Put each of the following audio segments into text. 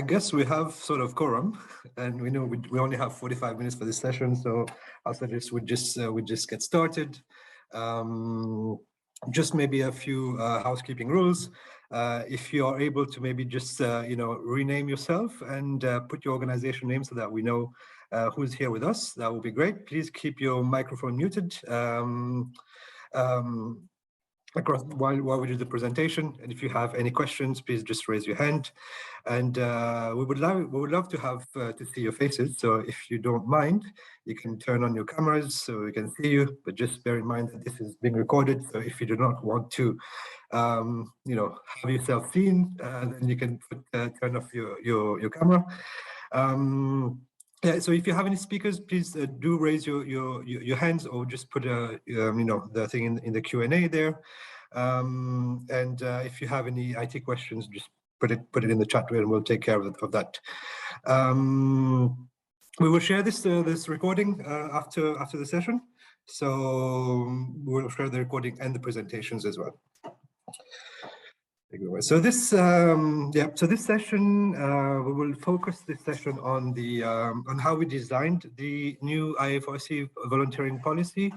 I guess we have sort of quorum, and we know we only have 45 minutes for this session, so after this we just get started. Just maybe a few housekeeping rules. If you are able to maybe just rename yourself and put your organization name so that we know who's here with us, that would be great. Please keep your microphone muted across while we do the presentation, and if you have any questions, please just raise your hand, and we would love to have to see your faces. So if you don't mind, you can turn on your cameras so we can see you, but just bear in mind that this is being recorded, so if you do not want to have yourself seen, then you can turn off your camera. Yeah, so if you have any speakers, please do raise your hands, or just put the thing in the Q&A there. And if you have any IT questions, just put it in the chat and we'll take care of that. We will share this recording after the session, so we'll share the recording and the presentations as well. So this session, we will focus this session on the on how we designed the new IFRC volunteering policy,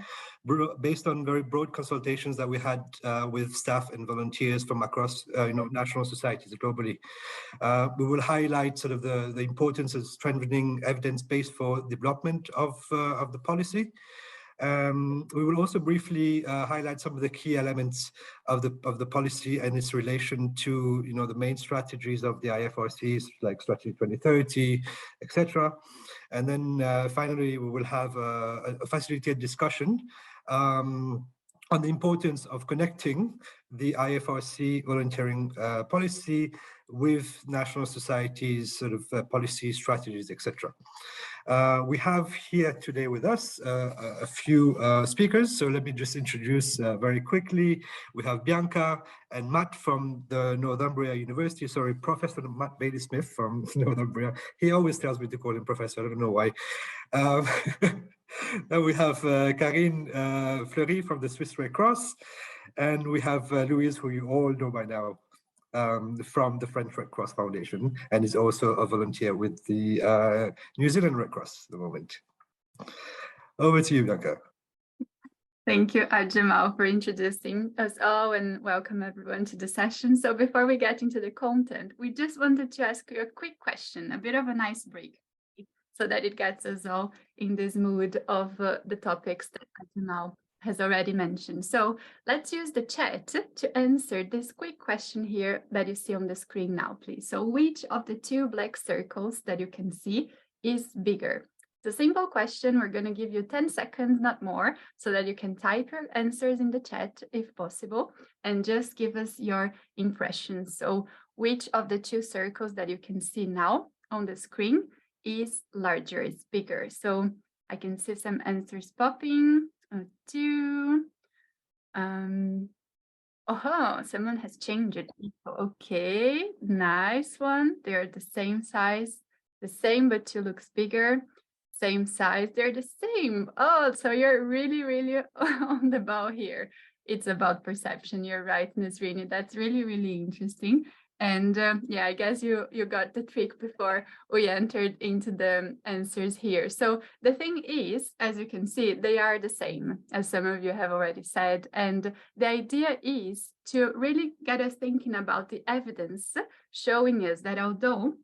based on very broad consultations that we had with staff and volunteers from across national societies globally. We will highlight sort of the importance of strengthening evidence base for development of the policy. We will also briefly highlight some of the key elements of the policy and its relation to the main strategies of the IFRCs, like Strategy 2030, etc. And then finally, we will have a facilitated discussion on the importance of connecting the IFRC volunteering policy with national societies, sort of policy strategies, etc. We have here today with us a few speakers, so let me just introduce very quickly. We have Bianca and Matt from the Northumbria University, sorry, Professor Matt Bailey-Smith from Northumbria. He always tells me to call him Professor, I don't know why. Then we have Karine Fleury from the Swiss Red Cross, and we have Louise, who you all know by now, from the French Red Cross Foundation, and is also a volunteer with the New Zealand Red Cross at the moment. Over to you, Bianca. Thank you, Jamal, for introducing us all, and welcome everyone to the session. So before we get into the content, we just wanted to ask you a quick question, a bit of an icebreaker, so that it gets us all in this mood of the topics that Jamal has already mentioned. So let's use the chat to answer this quick question here that you see on the screen now, please. So which of the two black circles that you can see is bigger? It's a simple question. We're going to give you 10 seconds, not more, so that you can type your answers in the chat if possible, and just give us your impressions. So which of the two circles that you can see now on the screen is larger, is bigger? So I can see some answers popping. Two. Oh, someone has changed it. Okay, nice one. They're the same size, the same, but two looks bigger. Same size, they're the same. Oh, so you're really, really on the ball here. It's about perception. You're right, Nasrini. That's really, really interesting. And yeah, I guess you got the trick before we entered into the answers here. So the thing is, as you can see, they are the same, as some of you have already said. And the idea is to really get us thinking about the evidence showing us that although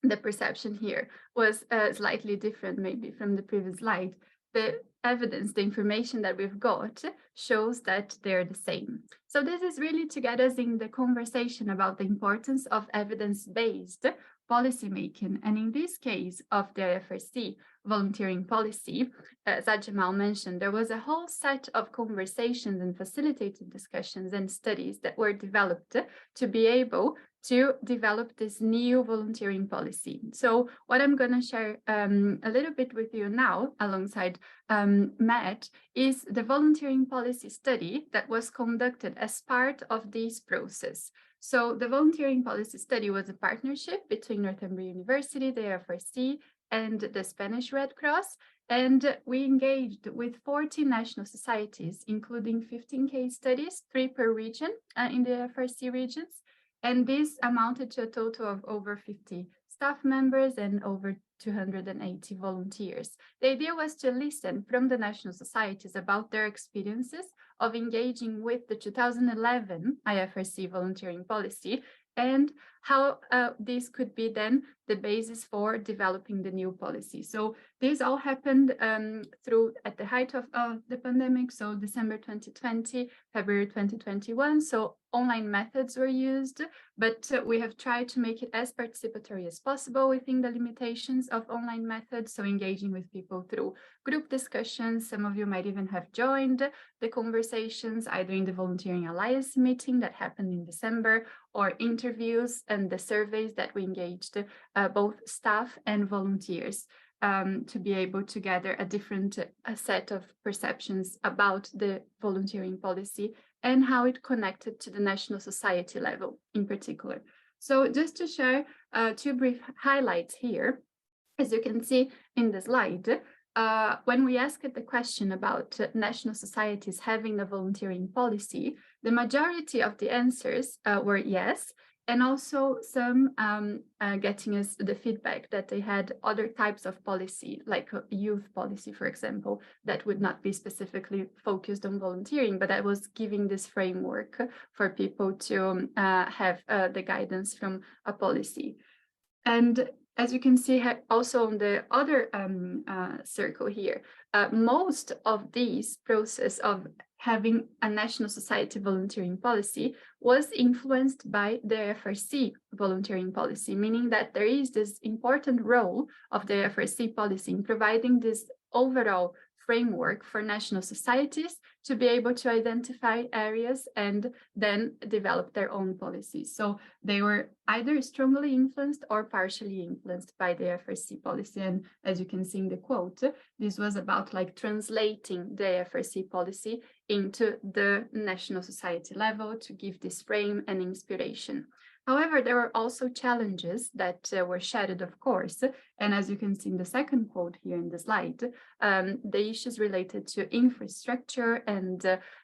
the perception here was slightly different maybe from the previous slide, the evidence, the information that we've got shows that they're the same. So this is really to get us in the conversation about the importance of evidence-based policymaking, and in this case of the IFRC volunteering policy, as Jamal mentioned, there was a whole set of conversations and facilitated discussions and studies that were developed to be able to develop this new volunteering policy. So what I'm going to share a little bit with you now, alongside Matt, is the volunteering policy study that was conducted as part of this process. So the volunteering policy study was a partnership between Northumbria University, the IFRC, and the Spanish Red Cross, and we engaged with 40 national societies, including 15 case studies, 3 per region in the IFRC regions, and this amounted to a total of over 50 staff members and over 280 volunteers. The idea was to listen from the national societies about their experiences of engaging with the 2011 IFRC Volunteering Policy and how this could be then the basis for developing the new policy. So this all happened at the height of the pandemic, so December 2020, February 2021. So online methods were used, but we have tried to make it as participatory as possible within the limitations of online methods, so engaging with people through group discussions. Some of you might even have joined the conversations either in the Volunteering Alliance meeting that happened in December, or interviews and the surveys that we engaged both staff and volunteers to be able to gather a different set of perceptions about the volunteering policy and how it connected to the national society level in particular. So just to share two brief highlights here, as you can see in the slide, when we asked the question about national societies having a volunteering policy, the majority of the answers were yes, and also some getting us the feedback that they had other types of policy, like a youth policy, for example, that would not be specifically focused on volunteering, but that was giving this framework for people to have the guidance from a policy. And as you can see also on the other circle here, most of this process of having a national society volunteering policy was influenced by the IFRC volunteering policy, meaning that there is this important role of the IFRC policy in providing this overall framework for national societies to be able to identify areas and then develop their own policies. So they were either strongly influenced or partially influenced by the IFRC policy. And as you can see in the quote, this was about like translating the IFRC policy into the national society level to give this frame and inspiration. However, there were also challenges that were shared, of course, and as you can see in the second quote here in the slide, the issues related to infrastructure and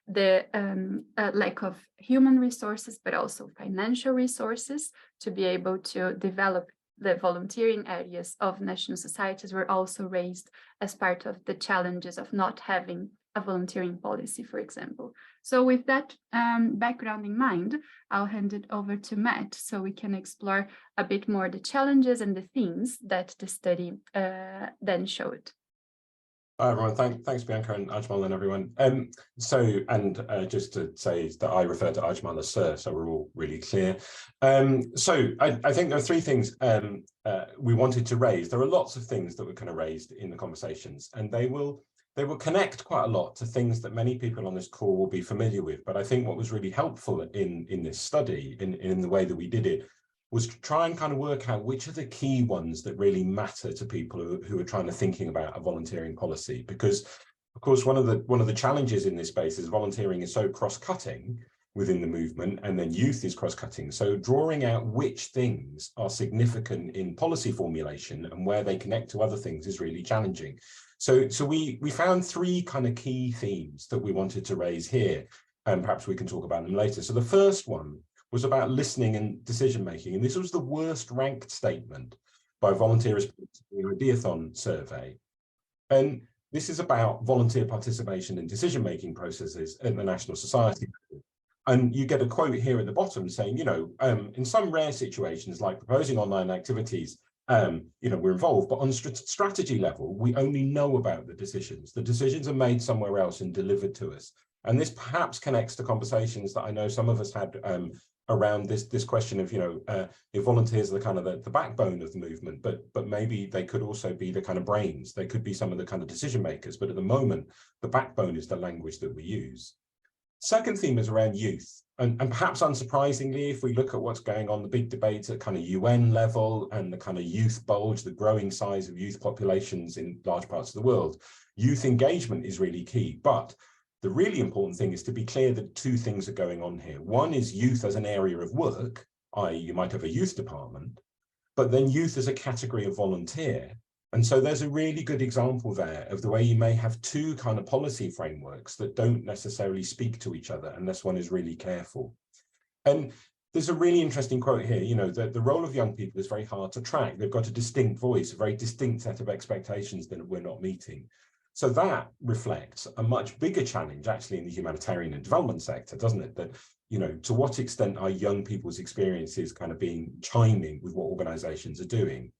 the lack of human resources, but also financial resources to be able to develop the volunteering areas of national societies were also raised as part of the challenges of not having a volunteering policy, for example. So with that background in mind, I'll hand it over to Matt so we can explore a bit more the challenges and the themes that the study then showed. Hi everyone, thanks Bianca and Ajmal and everyone. Just to say that I refer to Ajmal as Sir, so we're all really clear. I think there are three things we wanted to raise. There are lots of things that were kind of raised in the conversations, and they will connect quite a lot to things that many people on this call will be familiar with. But I think what was really helpful in this study, in the way that we did it, was to try and kind of work out which are the key ones that really matter to people who are trying to thinking about a volunteering policy. Because, of course, one of the challenges in this space is volunteering is so cross-cutting within the movement, and then youth is cross-cutting. So drawing out which things are significant in policy formulation and where they connect to other things is really challenging. So we found three kind of key themes that we wanted to raise here, and perhaps we can talk about them later. So the first one was about listening and decision making, and this was the worst ranked statement by volunteers in a Ideathon survey. And this is about volunteer participation in decision making processes at the National Society. And you get a quote here at the bottom saying, in some rare situations like proposing online activities, we're involved, but on strategy level, we only know about the decisions. The decisions are made somewhere else and delivered to us. And this perhaps connects to conversations that I know some of us had around this question of, if volunteers are the kind of the backbone of the movement, but maybe they could also be the kind of brains. They could be some of the kind of decision makers, but at the moment, the backbone is the language that we use. Second theme is around youth. And perhaps unsurprisingly, if we look at what's going on, the big debates at kind of UN level and the kind of youth bulge, the growing size of youth populations in large parts of the world, youth engagement is really key. But the really important thing is to be clear that two things are going on here. One is youth as an area of work, i.e. you might have a youth department, but then youth as a category of volunteer. And so there's a really good example there of the way you may have two kind of policy frameworks that don't necessarily speak to each other unless one is really careful. And there's a really interesting quote here, you know, that the role of young people is very hard to track. They've got a distinct voice, a very distinct set of expectations that we're not meeting. So that reflects a much bigger challenge actually in the humanitarian and development sector, doesn't it? That, you know, to what extent are young people's experiences kind of being chiming with what organizations are doing?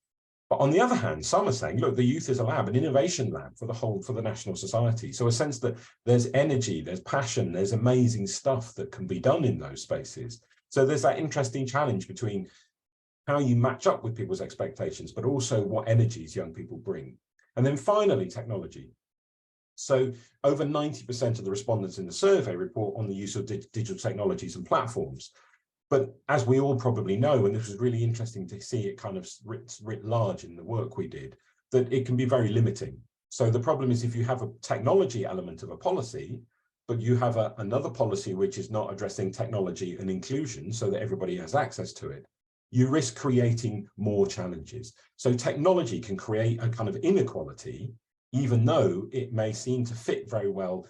But on the other hand, some are saying, look, the youth is a lab, an innovation lab for the national society. So a sense that there's energy, there's passion, there's amazing stuff that can be done in those spaces. So there's that interesting challenge between how you match up with people's expectations, but also what energies young people bring. And then finally, technology. So over 90% of the respondents in the survey report on the use of digital technologies and platforms. But as we all probably know, and this was really interesting to see it kind of writ large in the work we did, that it can be very limiting. So the problem is if you have a technology element of a policy, but you have another policy which is not addressing technology and inclusion so that everybody has access to it, you risk creating more challenges. So technology can create a kind of inequality, even though it may seem to fit very well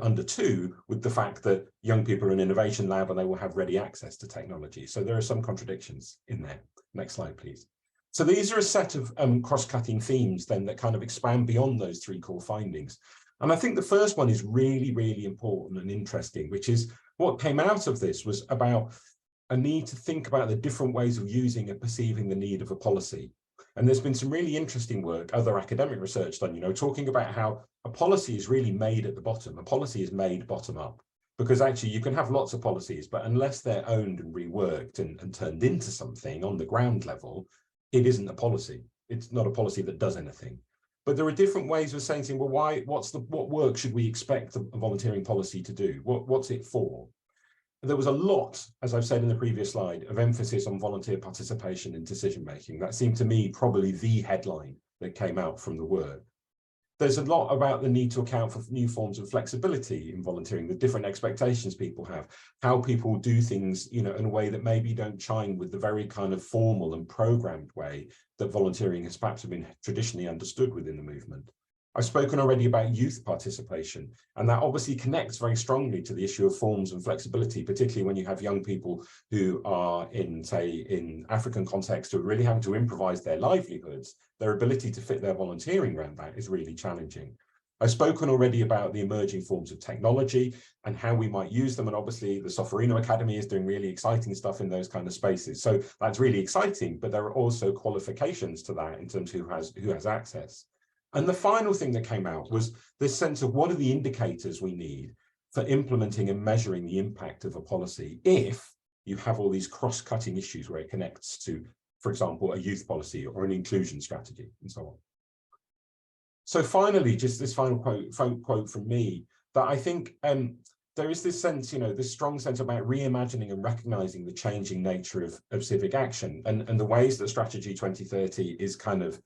under two with the fact that young people are an innovation lab and they will have ready access to technology. So there are some contradictions in there. Next slide, please. So these are a set of cross-cutting themes then that kind of expand beyond those three core findings. And I think the first one is really, really important and interesting, which is what came out of this was about a need to think about the different ways of using and perceiving the need of a policy. And there's been some really interesting work, other academic research done, you know, talking about how a policy is really made at the bottom. A policy is made bottom up, because actually you can have lots of policies, but unless they're owned and reworked and turned into something on the ground level, it isn't a policy. It's not a policy that does anything. But there are different ways of saying, well, what work should we expect a volunteering policy to do? What's it for? There was a lot, as I've said in the previous slide, of emphasis on volunteer participation in decision-making. That seemed to me probably the headline that came out from the work. There's a lot about the need to account for new forms of flexibility in volunteering, the different expectations people have, how people do things, you know, in a way that maybe don't chime with the very kind of formal and programmed way that volunteering has perhaps been traditionally understood within the movement. I've spoken already about youth participation, and that obviously connects very strongly to the issue of forms and flexibility, particularly when you have young people who are in, say, in African context who are really having to improvise their livelihoods. Their ability to fit their volunteering around that is really challenging. I've spoken already about the emerging forms of technology and how we might use them, and obviously the Sofferino Academy is doing really exciting stuff in those kind of spaces. So that's really exciting, but there are also qualifications to that in terms of who has access. And the final thing that came out was this sense of what are the indicators we need for implementing and measuring the impact of a policy if you have all these cross-cutting issues where it connects to, for example, a youth policy or an inclusion strategy and so on. So finally, just this final quote from me, that I think there is this sense, you know, this strong sense about reimagining and recognizing the changing nature of civic action and the ways that Strategy 2030 is kind of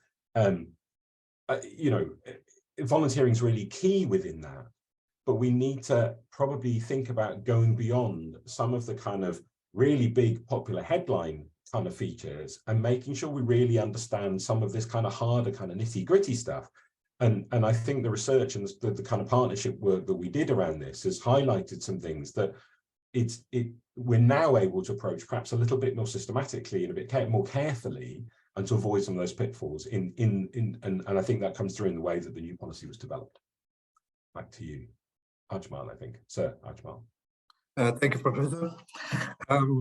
you know, volunteering is really key within that, but we need to probably think about going beyond some of the kind of really big popular headline kind of features and making sure we really understand some of this kind of harder kind of nitty-gritty stuff. And I think the research and the kind of partnership work that we did around this has highlighted some things that we're now able to approach perhaps a little bit more systematically and a bit more carefully, and to avoid some of those pitfalls and I think that comes through in the way that the new policy was developed. Back to you, Ajmal, I think. Sir Ajmal. Thank you, Professor.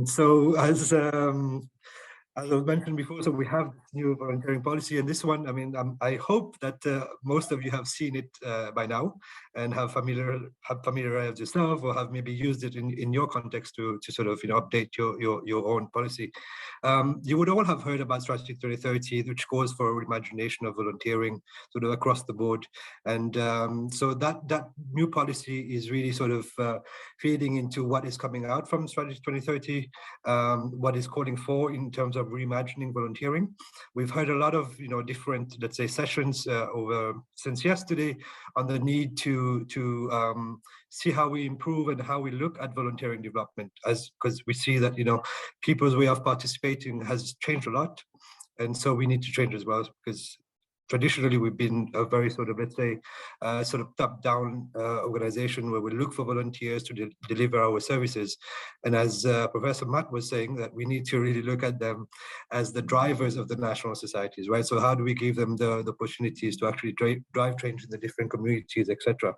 So as I mentioned before, so we have new volunteering policy, and this one, I mean, I hope that most of you have seen it by now and have familiarized yourself or have maybe used it in your context to sort of, you know, update your own policy. You would all have heard about Strategy 2030, which calls for reimagination of volunteering sort of across the board, and so that new policy is really sort of feeding into what is coming out from Strategy 2030, what is calling for in terms of reimagining volunteering. We've heard a lot of, you know, different, let's say, sessions since yesterday on the need to see how we improve and how we look at volunteering development, because we see that, you know, people's way of participating has changed a lot, and so we need to change as well, because traditionally we've been a very sort of, let's say, sort of top-down organization where we look for volunteers to deliver our services. And as Professor Matt was saying, that we need to really look at them as the drivers of the national societies, right? So how do we give them the opportunities to actually drive change in the different communities, etc.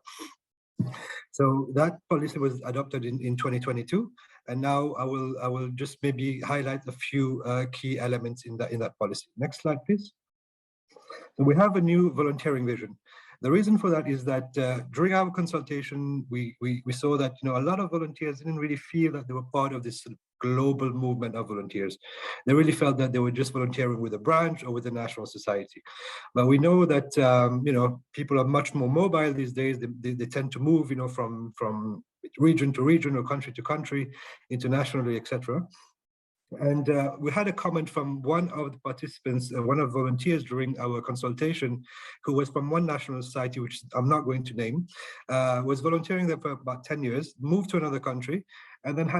So that policy was adopted in 2022, and now I will just maybe highlight a few key elements in that policy. Next slide, please. So we have a new volunteering vision. The reason for that is that during our consultation, we saw that a lot of volunteers didn't really feel that they were part of this sort of global movement of volunteers. They really felt that they were just volunteering with a branch or with a national society. But we know that people are much more mobile these days. They tend to move from region to region or country to country, internationally, etc. And we had a comment from one of the participants, one of the volunteers during our consultation, who was from one national society, which I'm not going to name, was volunteering there for about 10 years, moved to another country, and then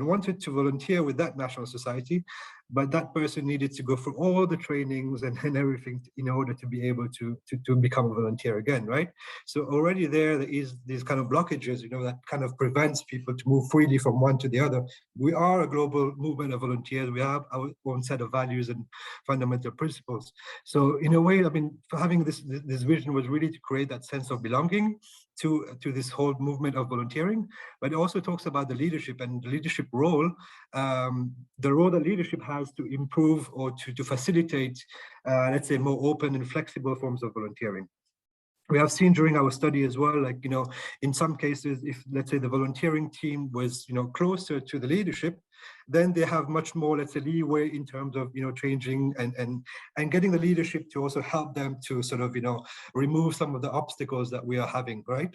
wanted to volunteer with that national society, but that person needed to go through all the trainings and everything in order to be able to become a volunteer again, right? So already there is these kind of blockages, that kind of prevents people to move freely from one to the other. We are a global movement of volunteers. We have our own set of values and fundamental principles. So in a way, I mean, having this vision was really to create that sense of belonging to this whole movement of volunteering, but it also talks about the leadership and the leadership role, the role that leadership has to improve or to facilitate, let's say, more open and flexible forms of volunteering. We have seen during our study as well, like, in some cases, if, let's say, the volunteering team was, closer to the leadership, then they have much more, let's say, leeway in terms of, changing and getting the leadership to also help them to sort of, remove some of the obstacles that we are having, right?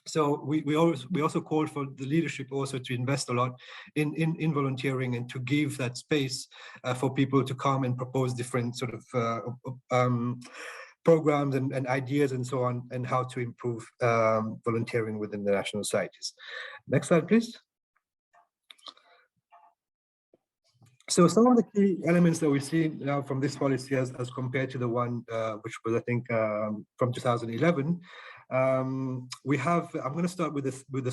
So we also call for the leadership also to invest a lot in volunteering and to give that space for people to come and propose different sort of programs and ideas and so on, and how to improve volunteering within the national societies. Next slide, please. So some of the key elements that we see now from this policy as compared to the one which was, I think, from 2011, we have, I'm going to start with the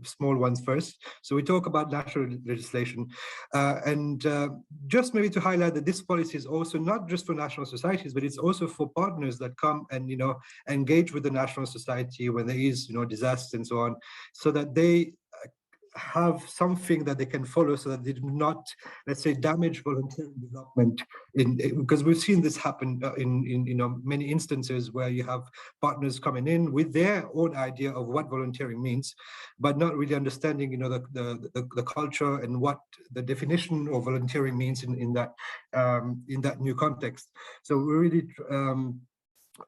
small ones first. So we talk about national legislation, and just maybe to highlight that this policy is also not just for national societies, but it's also for partners that come and engage with the national society when there is disasters and so on, so that they have something that they can follow, so that they do not, let's say, damage volunteering development. Because we've seen this happen in many instances where you have partners coming in with their own idea of what volunteering means, but not really understanding the culture and what the definition of volunteering means in that new context. So we really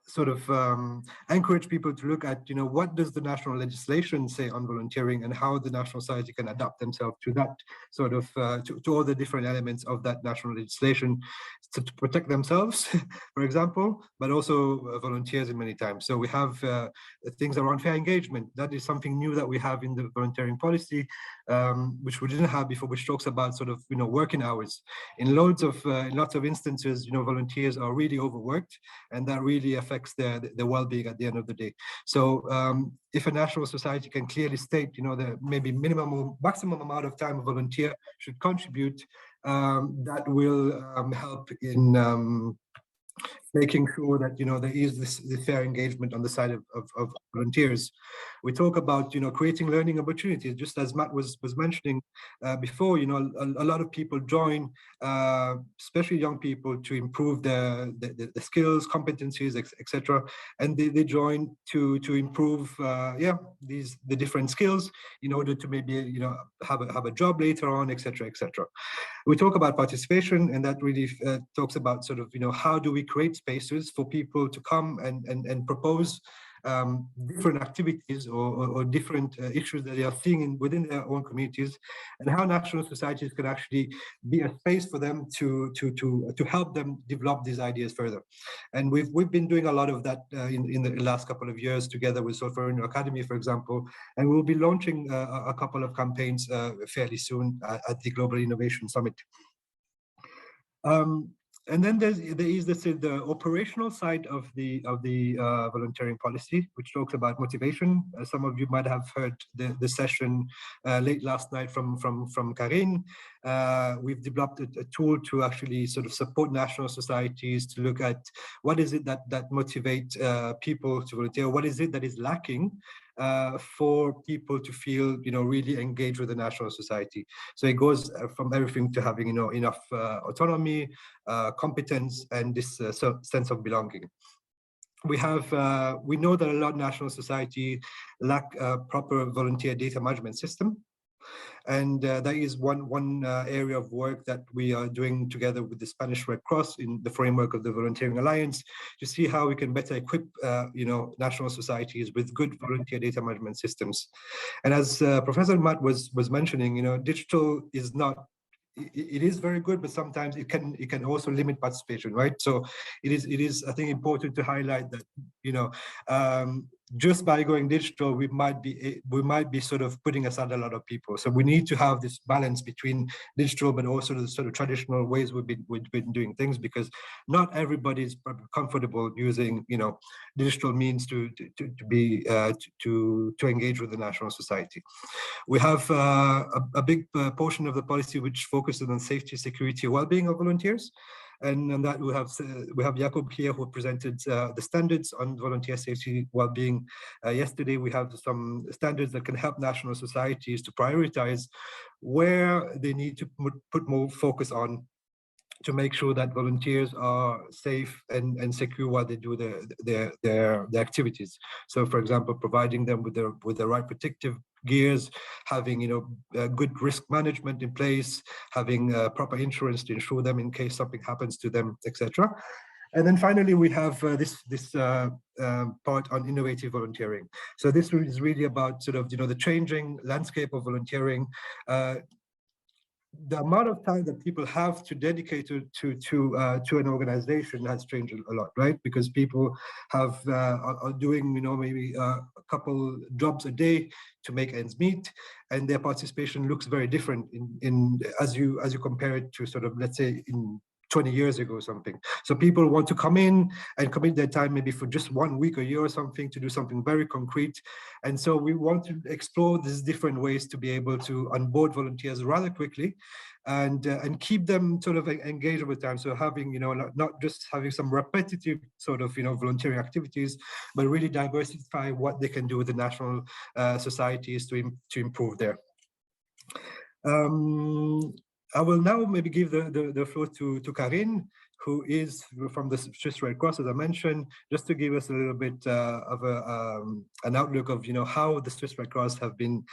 sort of encourage people to look at, what does the national legislation say on volunteering, and how the national society can adapt themselves to that sort of, to all the different elements of that national legislation to protect themselves, for example, but also volunteers in many times. So we have things around fair engagement. That is something new that we have in the volunteering policy, which we didn't have before, which talks about sort of, working hours. In lots of instances, volunteers are really overworked, and that really affects their well-being at the end of the day. So if a national society can clearly state, the maybe minimum or maximum amount of time a volunteer should contribute, that will help in making sure that there is this fair engagement on the side of volunteers. We talk about creating learning opportunities, just as Matt was mentioning before. A lot of people join, especially young people, to improve the skills, competencies, etc. And they join to improve the different skills in order to maybe have a job later on, etc., etc. We talk about participation, and that really talks about sort of how do we create spaces for people to come and propose different activities or different issues that they are seeing within their own communities, and how national societies can actually be a space for them to help them develop these ideas further. And we've been doing a lot of that in the last couple of years together with Solferino Academy, for example, and we'll be launching a couple of campaigns fairly soon at the Global Innovation Summit. And then there is the operational side of the volunteering policy, which talks about motivation. Some of you might have heard the session late last night from Karine. We've developed a tool to actually sort of support national societies to look at what is it that motivate people to volunteer, what is it that is lacking for people to feel, really engaged with the national society. So it goes from everything to having, enough autonomy, competence, and this sense of belonging. We know that a lot of national society lack a proper volunteer data management system. And that is one area of work that we are doing together with the Spanish Red Cross in the framework of the Volunteering Alliance to see how we can better equip, national societies with good volunteer data management systems. And as Professor Matt was mentioning, digital is not. It is very good, but sometimes it can also limit participation, right? So it is I think important to highlight that just by going digital, we might be sort of putting aside a lot of people. So we need to have this balance between digital, but also the sort of traditional ways we've been doing things, because not everybody is comfortable using digital means to engage with the national society. We have a big portion of the policy which focuses on safety, security, well-being of volunteers. And on that, we have Jakob here, who presented the standards on volunteer safety, well-being. Yesterday, we have some standards that can help national societies to prioritize where they need to put more focus on to make sure that volunteers are safe and secure while they do their activities. So, for example, providing them with the right protective gears, having good risk management in place, having proper insurance to insure them in case something happens to them, etc. And then finally, we have this part on innovative volunteering. So this is really about sort of the changing landscape of volunteering. The amount of time that people have to dedicate to an organization has changed a lot, right? Because people are doing maybe a couple jobs a day to make ends meet, and their participation looks very different in as you compare it to sort of, let's say, in 20 years ago or something. So people want to come in and commit their time maybe for just 1 week, a year or something, to do something very concrete. And so we want to explore these different ways to be able to onboard volunteers rather quickly and keep them sort of engaged with time. So having, not just having some repetitive sort of, volunteering activities, but really diversify what they can do with the national societies to improve there. I will now maybe give the floor to Karine, who is from the Swiss Red Cross, as I mentioned, just to give us a little bit of an outlook of how the Swiss Red Cross have been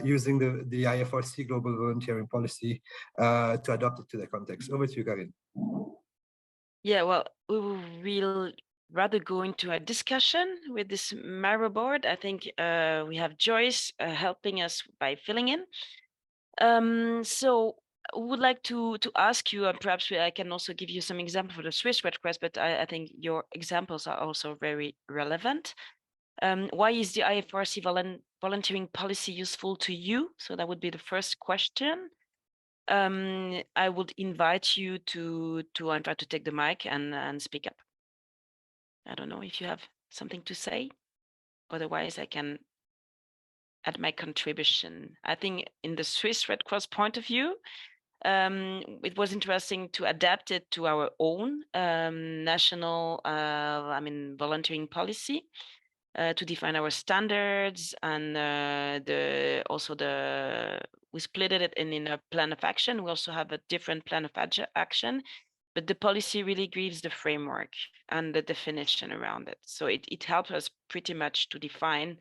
using the IFRC Global Volunteering Policy to adapt it to their context. Over to you, Karine. Yeah, well, we will rather go into a discussion with this Miro board. I think we have Joyce helping us by filling in. So I would like to ask you, and perhaps I can also give you some examples for the Swiss Red Cross, but I think your examples are also very relevant. Why is the IFRC volunteering policy useful to you? So that would be the first question. I would invite you to try to take the mic and speak up. I don't know if you have something to say. Otherwise, I can add my contribution. I think in the Swiss Red Cross point of view, it was interesting to adapt it to our own national, volunteering policy, to define our standards, and we split it in a plan of action. We also have a different plan of action, but the policy really gives the framework and the definition around it. So it helps us pretty much to define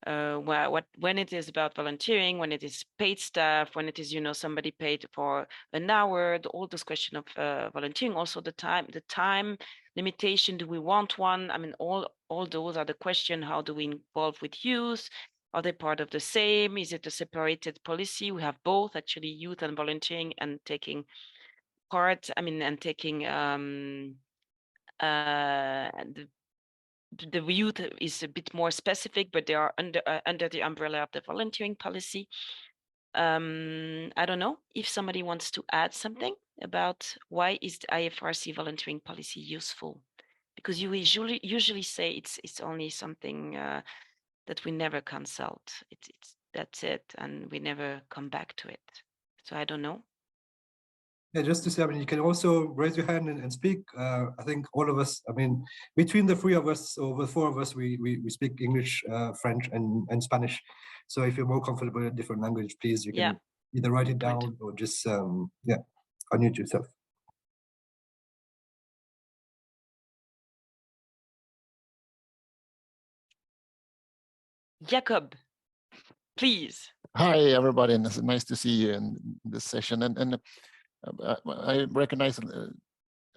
when it is about volunteering, when it is paid staff, when it is somebody paid for an hour, all those questions of volunteering, also the time limitation, do we want one? I mean, all those are the question. How do we involve with youth? Are they part of the same? Is it a separated policy? We have both, actually, youth and volunteering, and taking part, and taking the youth is a bit more specific, but they are under the umbrella of the volunteering policy. I don't know if somebody wants to add something. about why is the IFRC volunteering policy useful? Because you usually say it's only something that we never consult. That's it, and we never come back to it. So I don't know. Yeah, just to say, I mean, you can also raise your hand and speak. I think all of us, I mean, between the three of us or the four of us, we speak English, French, and Spanish. So if you're more comfortable in a different language, please, you can either write it down or just, yeah, unmute yourself. Jacob, please. Hi, everybody, and it's nice to see you in this session. And I recognize a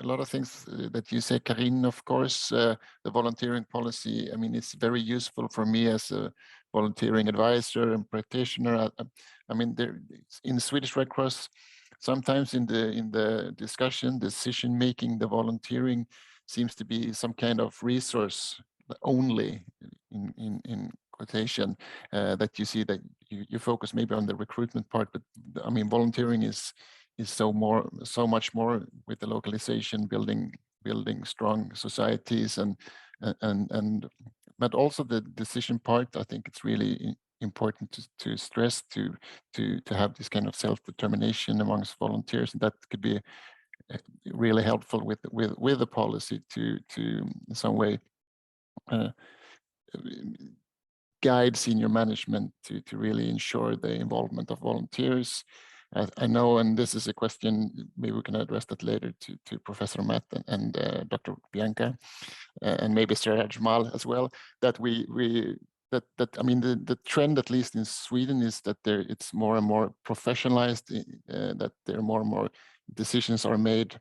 lot of things that you say, Karine. Of course, the volunteering policy, I mean, it's very useful for me as a volunteering advisor and practitioner. I mean, there in Swedish Red Cross, sometimes in the decision making, the volunteering seems to be some kind of resource only in quotation, that you see that you focus maybe on the recruitment part, but I mean, volunteering is so much more with the localization, building strong societies, and but also the decision part. I think it's really important to stress to have this kind of self-determination amongst volunteers, and that could be really helpful with the policy to in some way guide senior management to really ensure the involvement of volunteers. I know, and this is a question, maybe we can address that later to Professor Matt and Dr. Bianca, and maybe Sir Jamal as well, that that I mean, the trend, at least in Sweden, is that it's more and more professionalized, that there are more and more decisions are made.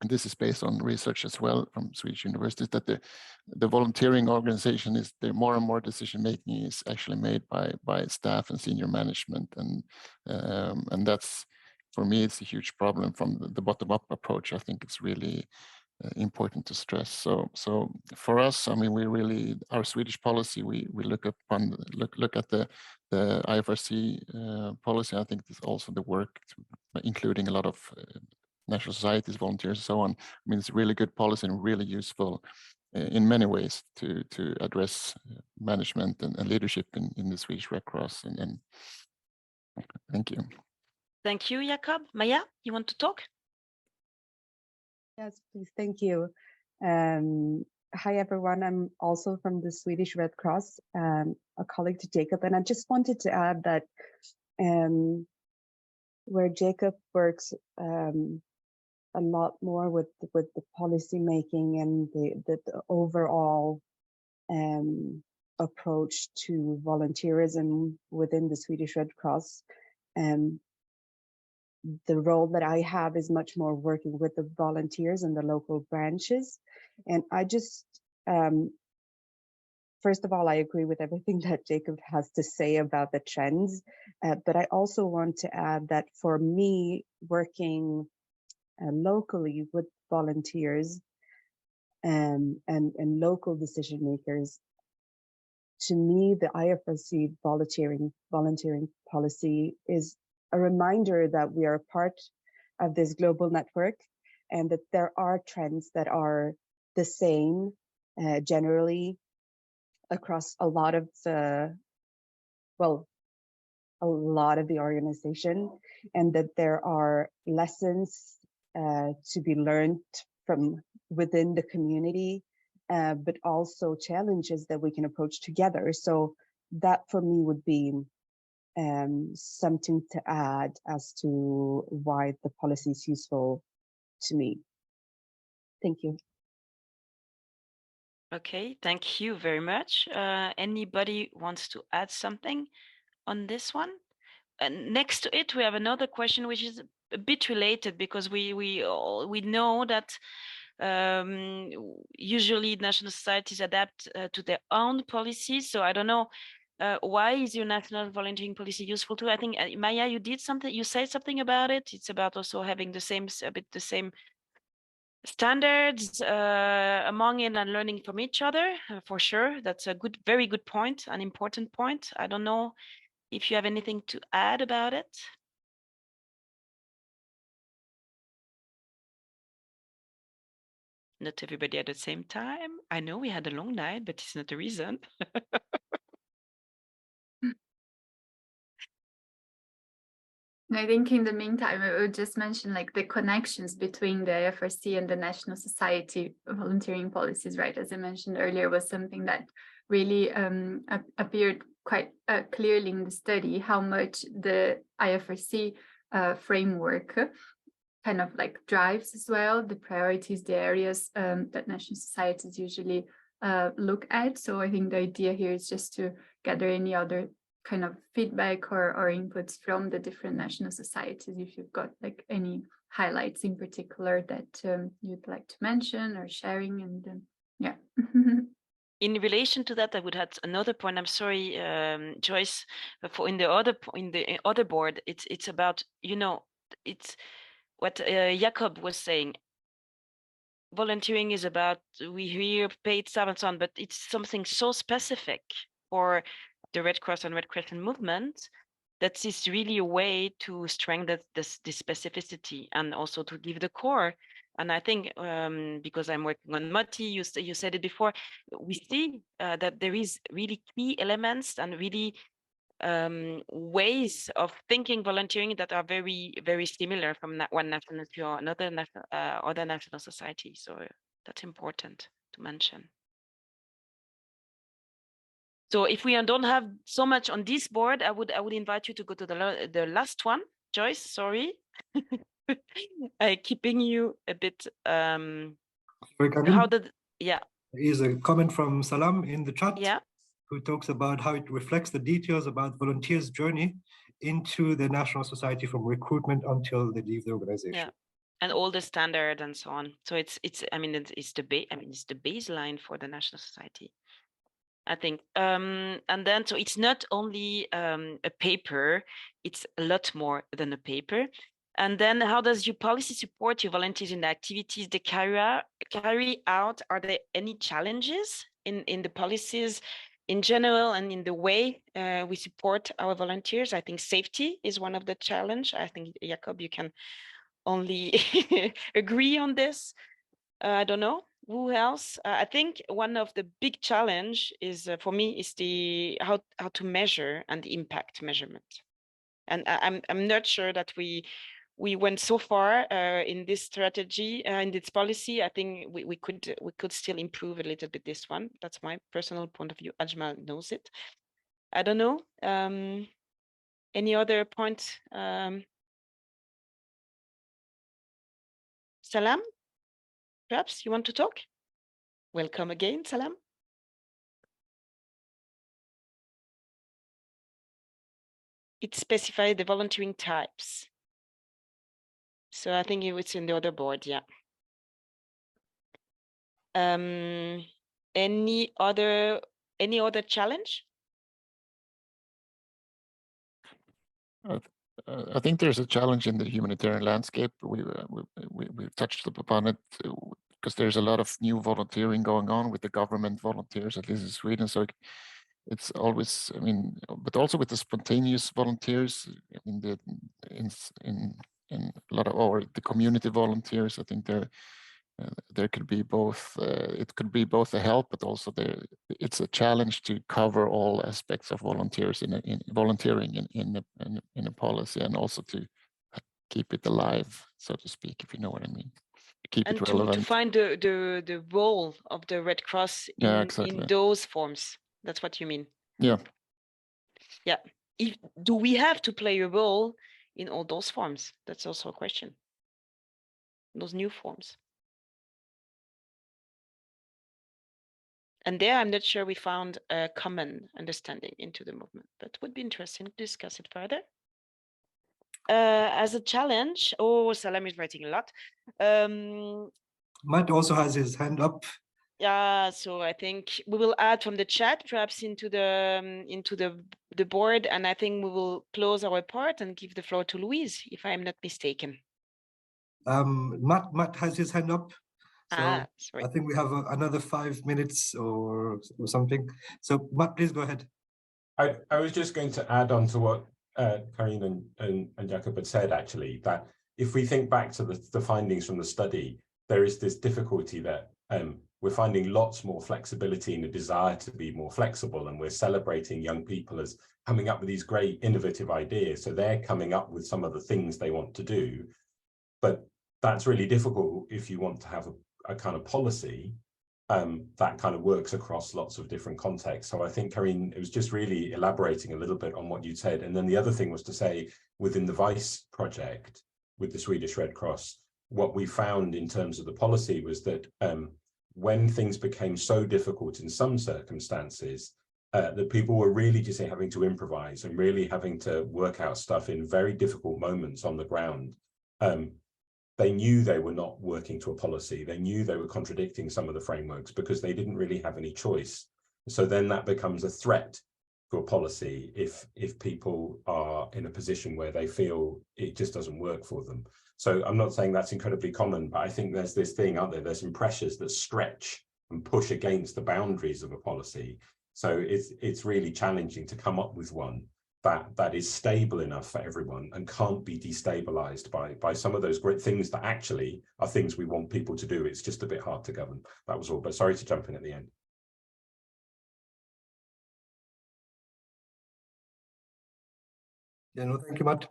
And this is based on research as well from Swedish universities, that the volunteering organization is there, more and more decision making is actually made by staff and senior management, and that's, for me, it's a huge problem from the bottom-up approach. I think it's really important to stress. So for us, I mean, we really, our Swedish policy, we look at the IFRC policy. I think it's also the work including a lot of national societies, volunteers, and so on. I mean, it's a really good policy and really useful in many ways to address management and leadership in the Swedish Red Cross. And thank you. Thank you, Jakob. Maya, you want to talk? Yes, please. Thank you. Hi, everyone. I'm also from the Swedish Red Cross, a colleague to Jacob, and I just wanted to add that where Jacob works a lot more with the policy making and the overall approach to volunteerism within the Swedish Red Cross. The role that I have is much more working with the volunteers and the local branches. And I just, first of all, I agree with everything that Jacob has to say about the trends, but I also want to add that for me, working locally with volunteers and local decision makers, to me, the IFRC volunteering policy is a reminder that we are part of this global network, and that there are trends that are the same generally across a lot of the organization, and that there are lessons to be learned from within the community, but also challenges that we can approach together. So that for me would be something to add as to why the policy is useful to me. Thank you. Okay, thank you very much. Anybody wants to add something on this one? And next to it, we have another question which is a bit related, because we know that usually national societies adapt to their own policies. So I don't know, why is your national volunteering policy useful too? I think Maya, you did something. You said something about it. It's about also having the same standards among it and learning from each other. For sure, that's a very good point, an important point. I don't know if you have anything to add about it. Not everybody at the same time. I know we had a long night, but it's not the reason. I think in the meantime, I would just mention like the connections between the IFRC and the National Society volunteering policies, right? As I mentioned earlier, was something that really appeared quite clearly in the study, how much the IFRC framework kind of like drives as well the priorities, the areas that national societies usually look at. So I think the idea here is just to gather any other kind of feedback or inputs from the different national societies, if you've got like any highlights in particular that you'd like to mention or sharing. And yeah. In relation to that, I would add another point. I'm sorry, Joyce, but in the other board, it's about, you know, it's what Jakob was saying. Volunteering is about, we hear paid staff and so on, but it's something so specific for the Red Cross and Red Crescent movement that is really a way to strengthen this specificity and also to give the core. And I think because I'm working on Mati, you said it before, we see that there is really key elements and really ways of thinking volunteering that are very, very similar from one national to another other national society. So that's important to mention. So if we don't have so much on this board, I would invite you to go to the last one. Joyce, sorry. Keeping you a bit how did Here's a comment from Salam in the chat, yeah, who talks about how it reflects the details about volunteers' journey into the National Society from recruitment until they leave the organization. Yeah, and all the standard and so on. So it's it's the baseline for the National Society, I think. And then so it's not only a paper, it's a lot more than a paper. And then how does your policy support your volunteers in the activities they carry out? Are there any challenges in the policies in general and in the way we support our volunteers? I think safety is one of the challenge. I think, Jakob, you can only agree on this. I don't know. Who else? I think one of the big challenge is for me is the how to measure and the impact measurement. And I'm not sure that we went so far in this strategy, in this policy. I think we could still improve a little bit this one. That's my personal point of view. Ajmal knows it. I don't know. Any other point? Salam, perhaps you want to talk? Welcome again, Salam. It specifies the volunteering types. So I think it's in the other board, yeah. Any other challenge? I think there's a challenge in the humanitarian landscape. We touched upon it because there's a lot of new volunteering going on with the government volunteers, at least in Sweden. So it's always, I mean, but also with the spontaneous volunteers, I mean, in a lot of, or the community volunteers, I think there could be both. It could be both a help, but also it's a challenge to cover all aspects of volunteers in volunteering in a policy, and also to keep it alive, so to speak, if you know what I mean. Keep it relevant. To find the role of the Red Cross in those forms. That's what you mean. Yeah. Yeah. Do we have to play a role in all those forms? That's also a question. Those new forms. And there, I'm not sure we found a common understanding into the movement, but would be interesting to discuss it further. As a challenge, Salam is writing a lot. Matt also has his hand up. Yeah, so I think we will add from the chat, perhaps into the board, and I think we will close our part and give the floor to Louise, if I am not mistaken. Matt has his hand up. So sorry. I think we have another 5 minutes or something. So Matt, please go ahead. I was just going to add on to what Karin and Jakob had said, actually, that if we think back to the findings from the study, there is this difficulty that we're finding lots more flexibility and a desire to be more flexible, and we're celebrating young people as coming up with these great innovative ideas. So they're coming up with some of the things they want to do, but that's really difficult if you want to have a kind of policy that kind of works across lots of different contexts. So I think, Karine, it was just really elaborating a little bit on what you said. And then the other thing was to say, within the VICE project with the Swedish Red Cross, what we found in terms of the policy was that when things became so difficult in some circumstances, that people were really just having to improvise and really having to work out stuff in very difficult moments on the ground. They knew they were not working to a policy. They knew they were contradicting some of the frameworks because they didn't really have any choice. So then that becomes a threat to a policy if people are in a position where they feel it just doesn't work for them. So I'm not saying that's incredibly common, but I think there's this thing out there, there's some pressures that stretch and push against the boundaries of a policy. So it's really challenging to come up with one that is stable enough for everyone and can't be destabilized by some of those great things that actually are things we want people to do. It's just a bit hard to govern. That was all, but sorry to jump in at the end. Yeah, no, thank you, Matt.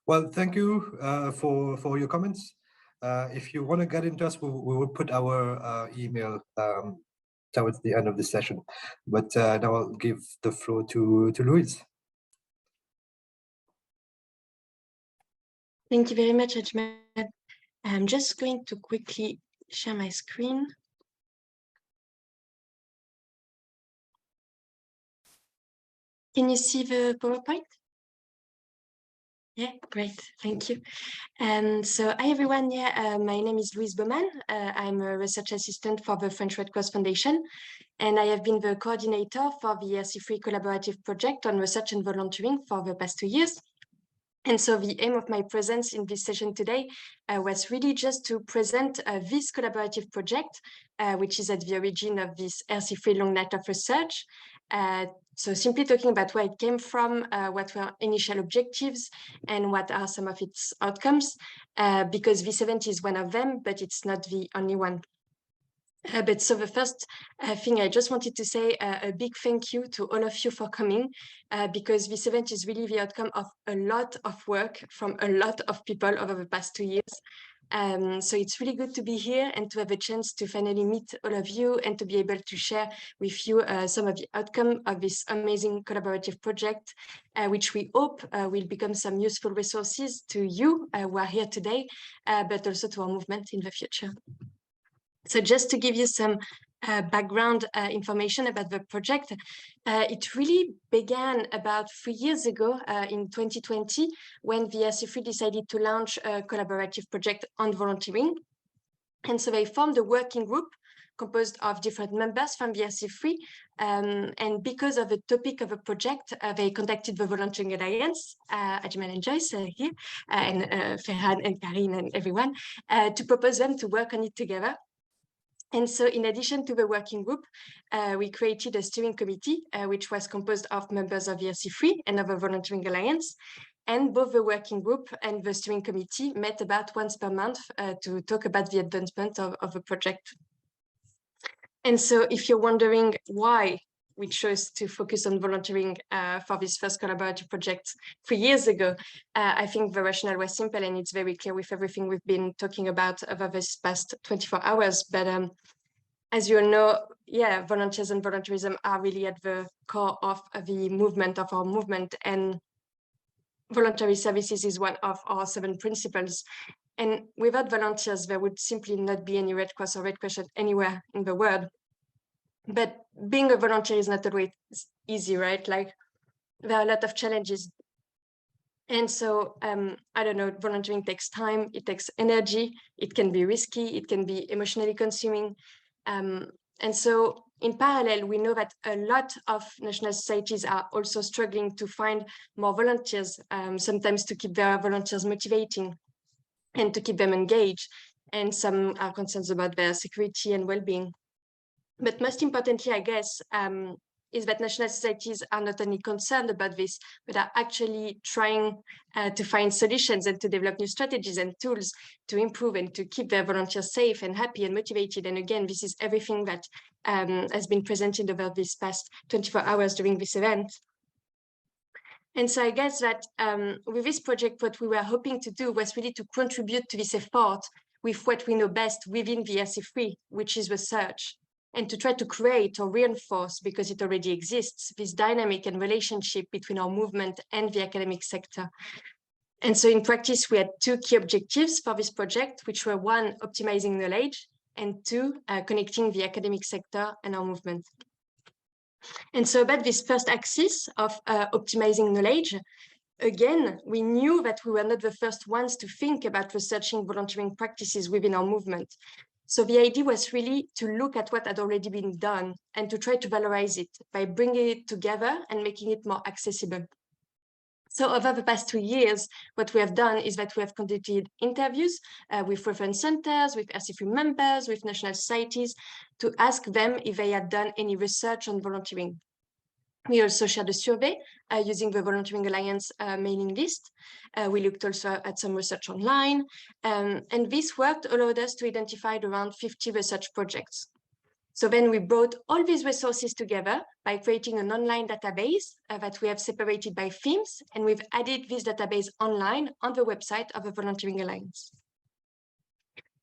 Well, thank you for your comments. If you want to get in touch, we will put our email towards the end of the session. But now I'll give the floor to Louise. Thank you very much, Ajmal. I'm just going to quickly share my screen. Can you see the PowerPoint? Yeah, great, thank you. And so, hi everyone, my name is Louise Baumann. I'm a research assistant for the French Red Cross Foundation, and I have been the coordinator for the IFRC collaborative project on research and volunteering for the past 2 years. And so the aim of my presence in this session today was really just to present this collaborative project, which is at the origin of this IFRC long night of research. So simply talking about where it came from, what were initial objectives, and what are some of its outcomes, because this event is one of them, but it's not the only one. But so the first thing I just wanted to say a big thank you to all of you for coming, because this event is really the outcome of a lot of work from a lot of people over the past 2 years. So it's really good to be here and to have a chance to finally meet all of you and to be able to share with you some of the outcome of this amazing collaborative project, which we hope will become some useful resources to you who are here today, but also to our movement in the future. So just to give you some background information about the project, it really began about 3 years ago in 2020, when the IFRC decided to launch a collaborative project on volunteering. And so they formed a working group composed of different members from the IFRC. And because of the topic of the project, they contacted the Volunteering Alliance, Ajmal and Joyce here, and Ferhan and Karine and everyone, to propose them to work on it together. And so in addition to the working group, we created a steering committee, which was composed of members of the IFRC and of the Volunteering Alliance. And both the working group and the steering committee met about once per month to talk about the advancement of the project. And so if you're wondering why we chose to focus on volunteering for this first collaborative project 3 years ago, I think the rationale was simple, and it's very clear with everything we've been talking about over this past 24 hours. But as you all know, volunteers and volunteerism are really at the core of the movement, of our movement. And voluntary services is one of our 7 principles. And without volunteers, there would simply not be any Red Cross or Red Crescent anywhere in the world. But being a volunteer is not always easy, right? Like, there are a lot of challenges. And so, I don't know, volunteering takes time, it takes energy, it can be risky, it can be emotionally consuming. And so in parallel, we know that a lot of national societies are also struggling to find more volunteers, sometimes to keep their volunteers motivating and to keep them engaged. And some are concerned about their security and well-being. But most importantly, I guess, is that national societies are not only concerned about this, but are actually trying to find solutions and to develop new strategies and tools to improve and to keep their volunteers safe and happy and motivated. And again, this is everything that has been presented over this past 24 hours during this event. And so I guess that with this project, what we were hoping to do was really to contribute to this effort with what we know best within the IFRC, which is research, and to try to create or reinforce, because it already exists, this dynamic and relationship between our movement and the academic sector. And so in practice, we had two key objectives for this project, which were one, optimizing knowledge, and two, connecting the academic sector and our movement. And so about this first axis of optimizing knowledge, again, we knew that we were not the first ones to think about researching volunteering practices within our movement. So the idea was really to look at what had already been done and to try to valorize it by bringing it together and making it more accessible. So over the past 2 years, what we have done is that we have conducted interviews with reference centers, with IFRC members, with national societies, to ask them if they had done any research on volunteering. We also shared a survey using the Volunteering Alliance mailing list. We looked also at some research online, and this work allowed us to identify around 50 research projects. So then we brought all these resources together by creating an online database that we have separated by themes, and we've added this database online on the website of the Volunteering Alliance.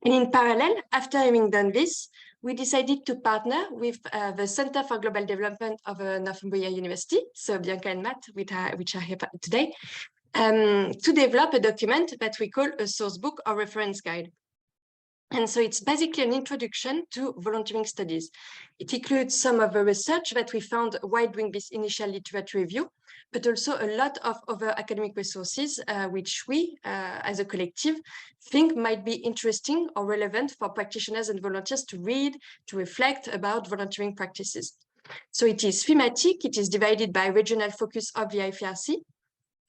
And in parallel, after having done this, we decided to partner with the Center for Global Development of Northumbria University, so Bianca and Matt, which are here today, to develop a document that we call a source book or reference guide. And so it's basically an introduction to volunteering studies. It includes some of the research that we found while doing this initial literature review, but also a lot of other academic resources, which we, as a collective, think might be interesting or relevant for practitioners and volunteers to read, to reflect about volunteering practices. So it is thematic, it is divided by regional focus of the IFRC.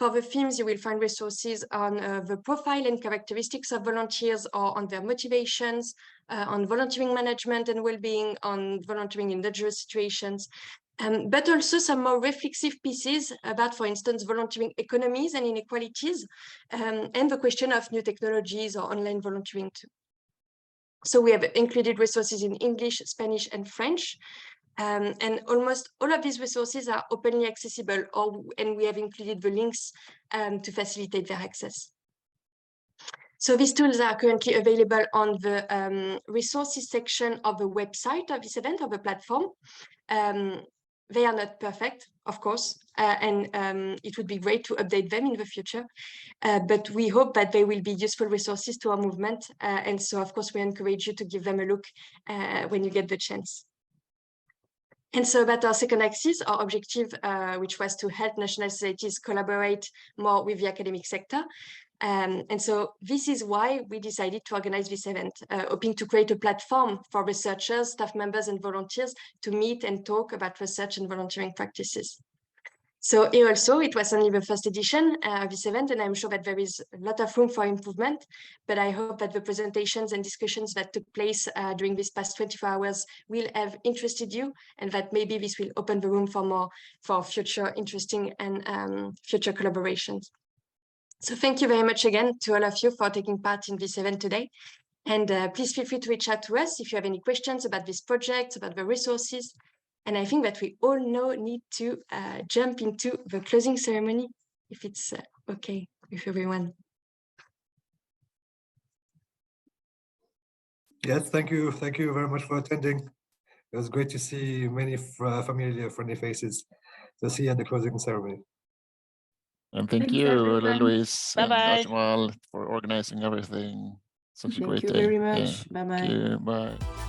For the themes, you will find resources on the profile and characteristics of volunteers or on their motivations, on volunteering management and well-being, on volunteering in dangerous situations, but also some more reflexive pieces about, for instance, volunteering economies and inequalities, and the question of new technologies or online volunteering too. So we have included resources in English, Spanish, and French. And almost all of these resources are openly accessible, and we have included the links to facilitate their access. So these tools are currently available on the resources section of the website of this event, of the platform. They are not perfect, of course, and it would be great to update them in the future, but we hope that they will be useful resources to our movement. And so, of course, we encourage you to give them a look when you get the chance. And so about our second axis, our objective, which was to help national societies collaborate more with the academic sector. And so this is why we decided to organize this event, hoping to create a platform for researchers, staff members, and volunteers to meet and talk about research and volunteering practices. So here also, it was only the first edition of this event, and I'm sure that there is a lot of room for improvement, but I hope that the presentations and discussions that took place during these past 24 hours will have interested you, and that maybe this will open the room for future interesting and future collaborations. So thank you very much again to all of you for taking part in this event today. And please feel free to reach out to us if you have any questions about this project, about the resources. And I think that we all now need to jump into the closing ceremony, if it's okay with everyone. Yes, thank you. Thank you very much for attending. It was great to see many familiar, friendly faces to see at the closing ceremony. And thank Thanks, you, everyone. Luis and Bye-bye. Ajmal, for organizing everything. Such a great day. Thank you very much. Yeah. Bye-bye. Thank you. Bye.